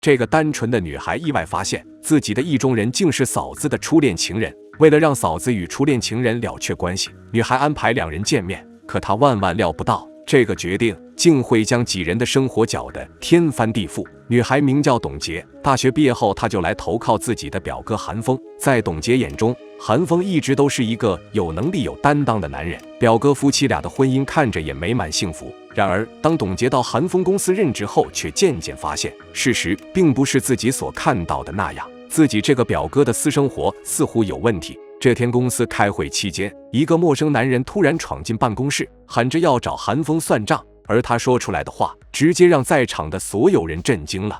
这个单纯的女孩意外发现，自己的意中人竟是嫂子的初恋情人。为了让嫂子与初恋情人了却关系，女孩安排两人见面。可她万万料不到，这个决定竟会将几人的生活搅得天翻地覆。女孩名叫董洁，大学毕业后，她就来投靠自己的表哥韩风。在董洁眼中，韩风一直都是一个有能力有担当的男人，表哥夫妻俩的婚姻看着也美满幸福。然而当董洁到韩风公司任职后，却渐渐发现事实并不是自己所看到的那样，自己这个表哥的私生活似乎有问题。这天公司开会期间，一个陌生男人突然闯进办公室，喊着要找韩风算账，而他说出来的话直接让在场的所有人震惊了。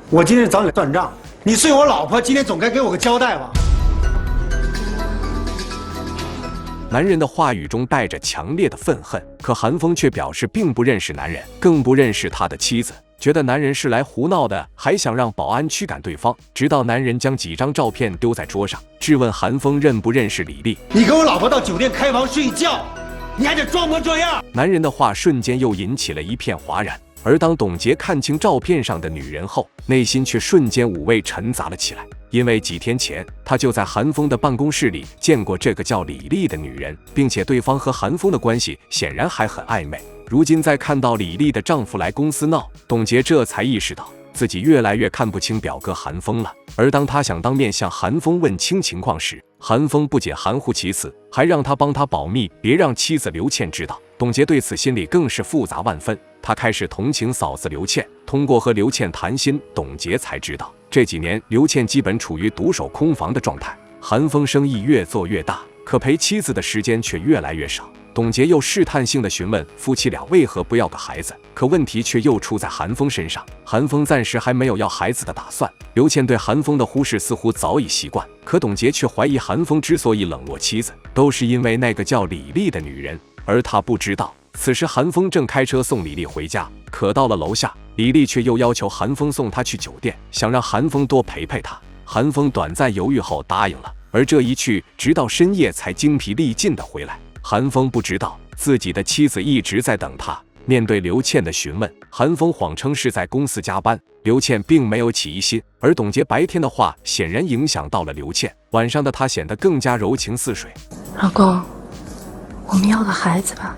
我今天找你算账，你睡我老婆，今天总该给我个交代吧。男人的话语中带着强烈的愤恨，可韩风却表示并不认识男人，更不认识他的妻子，觉得男人是来胡闹的，还想让保安驱赶对方。直到男人将几张照片丢在桌上，质问韩风认不认识李丽。你跟我老婆到酒店开房睡觉，你还得装模作样。男人的话瞬间又引起了一片哗然，而当董洁看清照片上的女人后，内心却瞬间五味陈杂了起来。因为几天前，他就在韩风的办公室里见过这个叫李丽的女人，并且对方和韩风的关系显然还很暧昧。如今再看到李丽的丈夫来公司闹，董洁这才意识到自己越来越看不清表哥韩风了。而当他想当面向韩风问清情况时，韩风不仅含糊其辞，还让他帮他保密，别让妻子刘倩知道。董洁对此心里更是复杂万分，他开始同情嫂子刘倩。通过和刘倩谈心，董洁才知道这几年刘倩基本处于独守空房的状态。韩风生意越做越大，可陪妻子的时间却越来越少。董洁又试探性地询问夫妻俩为何不要个孩子，可问题却又出在韩风身上。韩风暂时还没有要孩子的打算。刘倩对韩风的忽视似乎早已习惯，可董洁却怀疑韩风之所以冷落妻子，都是因为那个叫李丽的女人。而他不知道，此时韩风正开车送李丽回家，可到了楼下，李丽却又要求韩风送她去酒店，想让韩风多陪陪她。韩风短暂犹豫后答应了，而这一去直到深夜才精疲力尽地回来。韩风不知道自己的妻子一直在等他。面对刘倩的询问，韩风谎称是在公司加班，刘倩并没有起疑心。而董洁白天的话显然影响到了刘倩，晚上的她显得更加柔情似水。老公，我们要个孩子吧。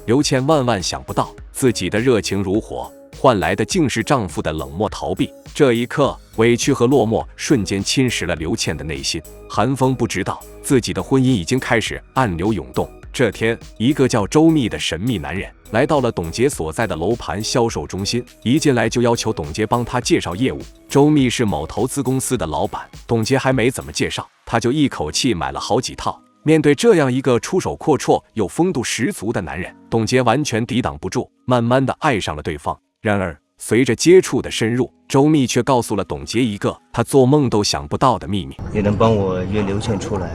刘倩万万想不到，自己的热情如火换来的竟是丈夫的冷漠逃避。这一刻，委屈和落寞瞬间侵蚀了刘倩的内心。韩风不知道自己的婚姻已经开始暗流涌动。这天，一个叫周密的神秘男人来到了董洁所在的楼盘销售中心，一进来就要求董洁帮他介绍业务。周密是某投资公司的老板，董洁还没怎么介绍，他就一口气买了好几套。面对这样一个出手阔绰又风度十足的男人，董洁完全抵挡不住，慢慢的爱上了对方。然而随着接触的深入，周密却告诉了董洁一个他做梦都想不到的秘密。你能帮我约刘倩出来，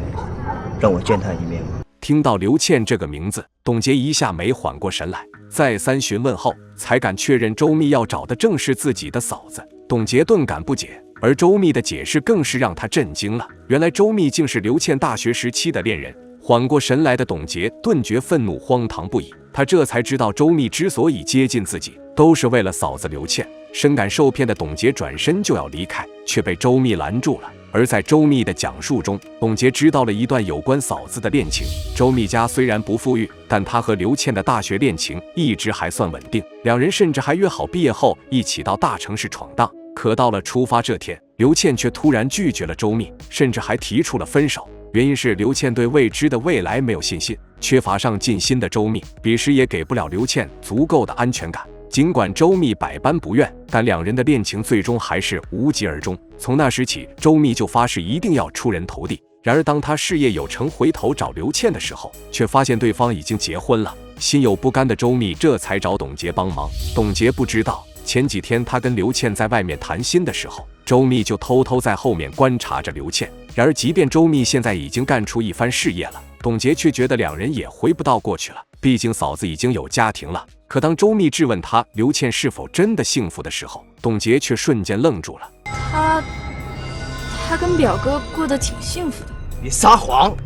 让我见她一面吗？听到刘倩这个名字，董洁一下没缓过神来，再三询问后才敢确认周密要找的正是自己的嫂子。董洁顿感不解，而周密的解释更是让她震惊了。原来周密竟是刘倩大学时期的恋人。缓过神来的董洁顿觉愤怒荒唐不已，她这才知道周密之所以接近自己，都是为了嫂子刘倩。深感受骗的董洁转身就要离开，却被周密拦住了。而在周密的讲述中，董洁知道了一段有关嫂子的恋情。周密家虽然不富裕，但他和刘倩的大学恋情一直还算稳定，两人甚至还约好毕业后一起到大城市闯荡。可到了出发这天，刘倩却突然拒绝了周密，甚至还提出了分手。原因是刘倩对未知的未来没有信心，缺乏上进心的周密彼时也给不了刘倩足够的安全感。尽管周密百般不愿，但两人的恋情最终还是无疾而终。从那时起，周密就发誓一定要出人头地。然而当他事业有成回头找刘倩的时候，却发现对方已经结婚了。心有不甘的周密这才找董洁帮忙。董洁不知道，前几天他跟刘倩在外面谈心的时候，周密就偷偷在后面观察着刘倩。然而即便周密现在已经干出一番事业了，董洁却觉得两人也回不到过去了，毕竟嫂子已经有家庭了。可当周密质问他刘倩是否真的幸福的时候，董洁却瞬间愣住了。他跟表哥过得挺幸福的。你撒谎！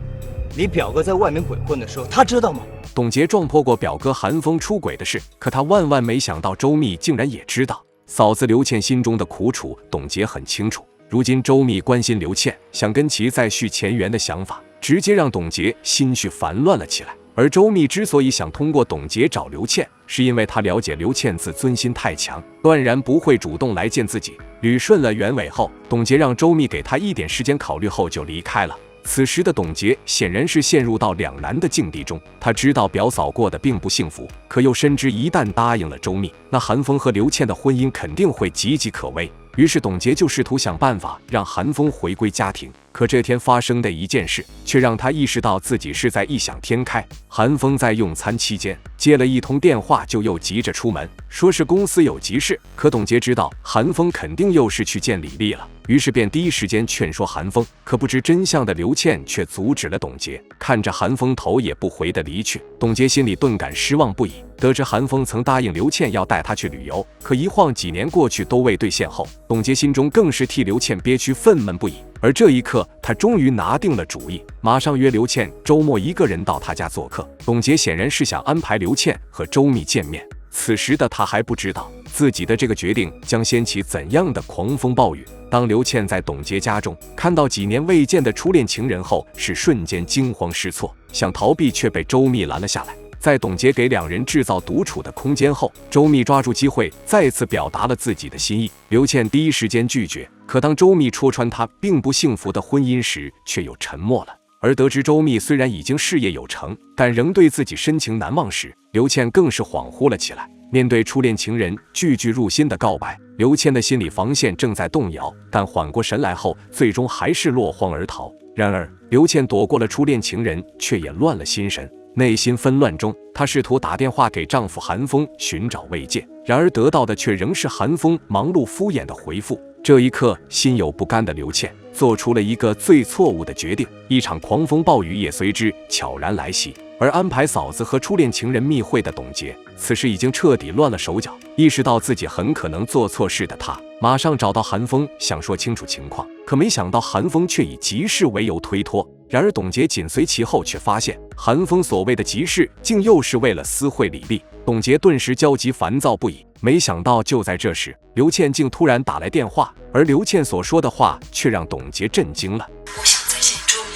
你表哥在外面鬼混的时候，他知道吗？董洁撞破过表哥韩风出轨的事，可他万万没想到周密竟然也知道。嫂子刘倩心中的苦楚，董洁很清楚。如今周密关心刘倩，想跟其再续前缘的想法，直接让董洁心绪烦乱了起来。而周密之所以想通过董洁找刘倩，是因为他了解刘倩自尊心太强，断然不会主动来见自己。捋顺了原委后，董洁让周密给他一点时间考虑后就离开了。此时的董洁显然是陷入到两难的境地中，他知道表嫂过得并不幸福，可又深知一旦答应了周密，那韩风和刘倩的婚姻肯定会岌岌可危。于是董洁就试图想办法让韩风回归家庭，可这天发生的一件事却让他意识到自己是在异想天开。韩风在用餐期间接了一通电话，就又急着出门，说是公司有急事。可董洁知道韩风肯定又是去见李丽了，于是便第一时间劝说韩风。可不知真相的刘倩却阻止了董洁，看着韩风头也不回的离去，董洁心里顿感失望不已。得知韩风曾答应刘倩要带她去旅游，可一晃几年过去都未兑现后，董洁心中更是替刘倩憋屈愤懑不已。而这一刻，他终于拿定了主意，马上约刘倩周末一个人到他家做客。董洁显然是想安排刘倩和周密见面，此时的他还不知道自己的这个决定将掀起怎样的狂风暴雨。当刘倩在董洁家中看到几年未见的初恋情人后，是瞬间惊慌失措，想逃避却被周密拦了下来。在董洁给两人制造独处的空间后，周密抓住机会再次表达了自己的心意。刘倩第一时间拒绝，可当周密戳穿她并不幸福的婚姻时，却又沉默了。而得知周密虽然已经事业有成，但仍对自己深情难忘时，刘倩更是恍惚了起来。面对初恋情人句句入心的告白，刘倩的心理防线正在动摇，但缓过神来后，最终还是落荒而逃。然而，刘倩躲过了初恋情人，却也乱了心神。内心纷乱中，她试图打电话给丈夫韩风寻找慰藉，然而得到的却仍是韩风忙碌敷衍的回复。这一刻，心有不甘的刘倩做出了一个最错误的决定，一场狂风暴雨也随之悄然来袭。而安排嫂子和初恋情人密会的董洁，此时已经彻底乱了手脚。意识到自己很可能做错事的她，马上找到韩风想说清楚情况，可没想到韩风却以急事为由推脱。然而董洁紧随其后，却发现韩风所谓的急事竟又是为了私会李丽。董洁顿时焦急烦躁不已。没想到就在这时，刘倩竟突然打来电话，而刘倩所说的话却让董洁震惊了。我想再见周密，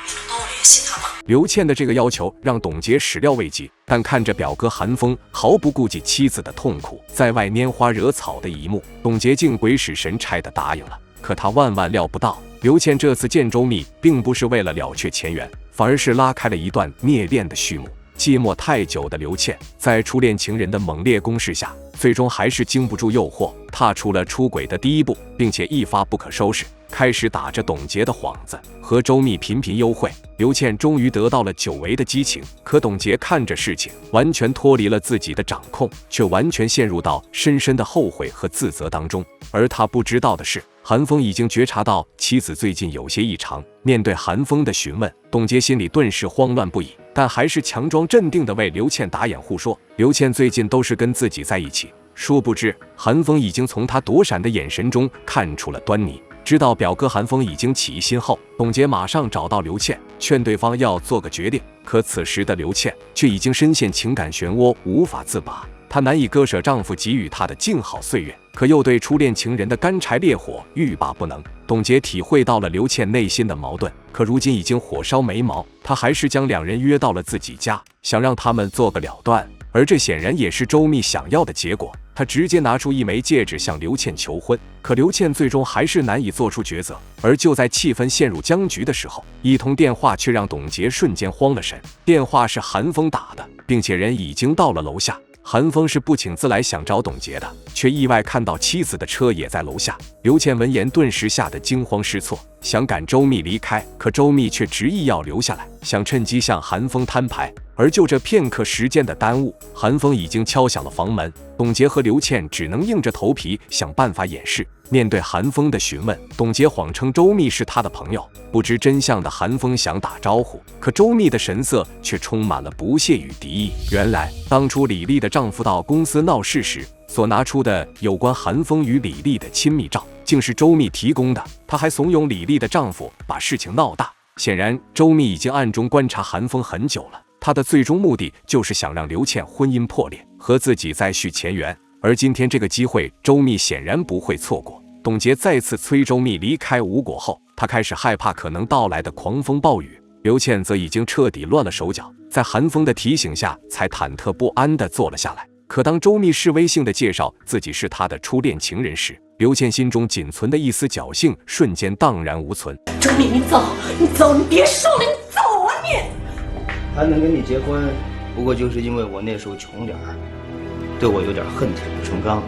你能帮我联系他吗？刘倩的这个要求让董洁始料未及，但看着表哥韩风毫不顾及妻子的痛苦，在外拈花惹草的一幕，董洁竟鬼使神差地答应了。可他万万料不到，刘倩这次见周密并不是为了了却前缘，反而是拉开了一段孽恋的序幕。寂寞太久的刘倩，在初恋情人的猛烈攻势下，最终还是经不住诱惑，踏出了出轨的第一步，并且一发不可收拾，开始打着董洁的幌子，和周密频频幽会。刘倩终于得到了久违的激情，可董洁看着事情完全脱离了自己的掌控，却完全陷入到深深的后悔和自责当中。而他不知道的是，韩风已经觉察到妻子最近有些异常。面对韩风的询问，董洁心里顿时慌乱不已，但还是强装镇定地为刘倩打掩护说，刘倩最近都是跟自己在一起。殊不知，韩风已经从他躲闪的眼神中看出了端倪。知道表哥韩风已经起疑心后，董洁马上找到刘倩，劝对方要做个决定。可此时的刘倩却已经深陷情感漩涡，无法自拔。她难以割舍丈夫给予她的静好岁月，可又对初恋情人的干柴烈火欲罢不能。董洁体会到了刘倩内心的矛盾，可如今已经火烧眉毛，她还是将两人约到了自己家，想让他们做个了断。而这显然也是周密想要的结果。他直接拿出一枚戒指向刘倩求婚，可刘倩最终还是难以做出抉择。而就在气氛陷入僵局的时候，一通电话却让董洁瞬间慌了神。电话是韩风打的，并且人已经到了楼下。韩风是不请自来想找董洁的，却意外看到妻子的车也在楼下。刘倩闻言顿时吓得惊慌失措，想赶周密离开，可周密却执意要留下来，想趁机向韩风摊牌。而就这片刻时间的耽误，韩风已经敲响了房门。董洁和刘倩只能硬着头皮想办法掩饰。面对韩风的询问，董洁谎称周密是他的朋友。不知真相的韩风想打招呼，可周密的神色却充满了不屑与敌意。原来当初李丽的丈夫到公司闹事时所拿出的有关韩风与李丽的亲密照，竟是周密提供的。他还怂恿李丽的丈夫把事情闹大，显然，周密已经暗中观察韩风很久了，他的最终目的就是想让刘倩婚姻破裂，和自己再续前缘。而今天这个机会，周密显然不会错过。董洁再次催周密离开吴国后，他开始害怕可能到来的狂风暴雨。刘倩则已经彻底乱了手脚，在韩风的提醒下，才忐忑不安地坐了下来。可当周密示威性地介绍自己是他的初恋情人时，刘倩心中仅存的一丝侥幸瞬间荡然无存。周密，你走，你走，你别说了，你走啊你！还能跟你结婚，不过就是因为我那时候穷点儿，对我有点恨铁不成钢。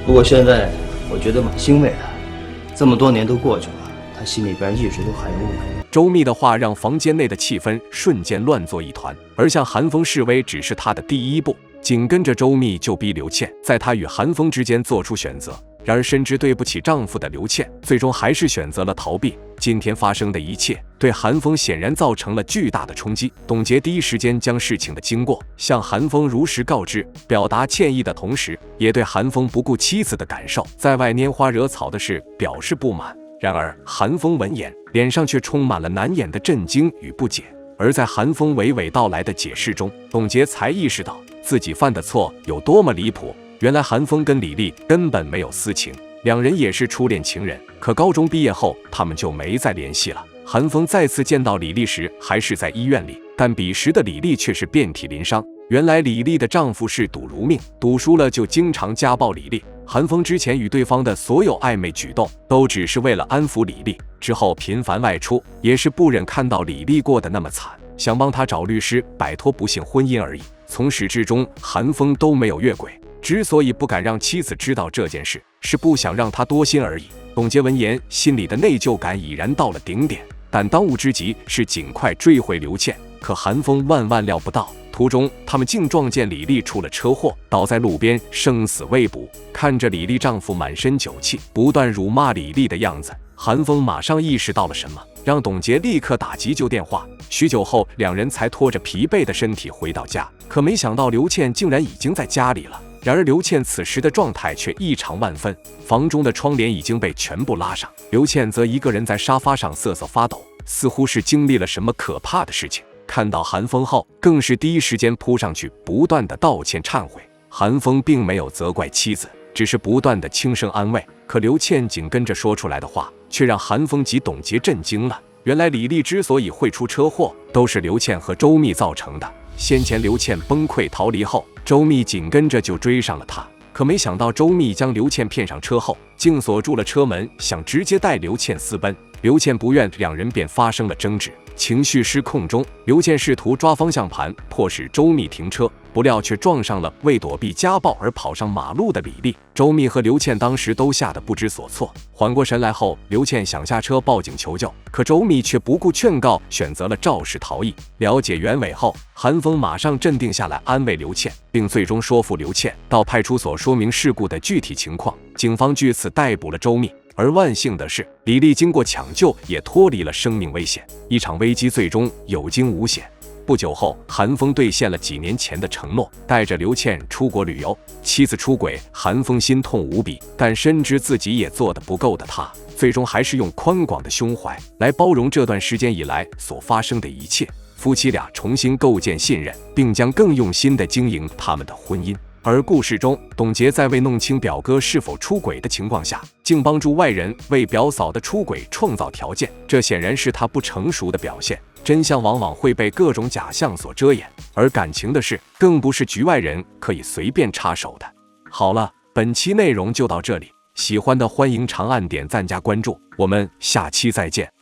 不过现在我觉得蛮欣慰的，这么多年都过去了，他心里边一直都还有我。周密的话让房间内的气氛瞬间乱作一团，而向韩风示威只是他的第一步，紧跟着周密就逼刘倩在他与韩风之间做出选择。然而深知对不起丈夫的刘倩，最终还是选择了逃避。今天发生的一切对韩风显然造成了巨大的冲击。董洁第一时间将事情的经过向韩风如实告知，表达歉意的同时，也对韩风不顾妻子的感受，在外拈花惹草的事表示不满。然而韩风闻言，脸上却充满了难掩的震惊与不解。而在韩风娓娓道来的解释中，董洁才意识到自己犯的错有多么离谱。原来韩风跟李丽根本没有私情，两人也是初恋情人，可高中毕业后他们就没再联系了。韩风再次见到李丽时还是在医院里，但彼时的李丽却是遍体鳞伤。原来李丽的丈夫是赌如命，赌输了就经常家暴李丽。韩风之前与对方的所有暧昧举动都只是为了安抚李丽，之后频繁外出也是不忍看到李丽过得那么惨，想帮她找律师摆脱不幸婚姻而已。从始至终韩风都没有越轨，之所以不敢让妻子知道这件事，是不想让她多心而已。董洁闻言，心里的内疚感已然到了顶点，但当务之急是尽快追回刘倩。可韩风万万料不到，途中他们竟撞见李丽出了车祸，倒在路边生死未卜。看着李丽丈夫满身酒气，不断辱骂李丽的样子，韩风马上意识到了什么，让董洁立刻打急救电话。许久后，两人才拖着疲惫的身体回到家，可没想到刘倩竟然已经在家里了。然而刘倩此时的状态却异常万分，房中的窗帘已经被全部拉上，刘倩则一个人在沙发上瑟瑟发抖，似乎是经历了什么可怕的事情。看到韩风后，更是第一时间扑上去，不断的道歉忏悔。韩风并没有责怪妻子，只是不断的轻声安慰。可刘倩紧跟着说出来的话，却让韩风及董洁震惊了。原来李丽之所以会出车祸，都是刘倩和周密造成的。先前刘倩崩溃逃离后，周密紧跟着就追上了她。可没想到周密将刘倩骗上车后，竟锁住了车门，想直接带刘倩私奔。刘倩不愿，两人便发生了争执。情绪失控中，刘倩试图抓方向盘，迫使周密停车，不料却撞上了为躲避家暴而跑上马路的李丽。周密和刘倩当时都吓得不知所措。缓过神来后，刘倩想下车报警求救，可周密却不顾劝告，选择了肇事逃逸。了解原委后，韩风马上镇定下来，安慰刘倩，并最终说服刘倩到派出所说明事故的具体情况。警方据此逮捕了周密。而万幸的是，李丽经过抢救也脱离了生命危险，一场危机最终有惊无险。不久后，韩风兑现了几年前的承诺，带着刘倩出国旅游。妻子出轨，韩风心痛无比，但深知自己也做得不够的他，最终还是用宽广的胸怀来包容这段时间以来所发生的一切。夫妻俩重新构建信任，并将更用心地经营他们的婚姻。而故事中，董洁在未弄清表哥是否出轨的情况下，竟帮助外人为表嫂的出轨创造条件，这显然是她不成熟的表现。真相往往会被各种假象所遮掩，而感情的事更不是局外人可以随便插手的。好了，本期内容就到这里，喜欢的欢迎长按点赞加关注，我们下期再见。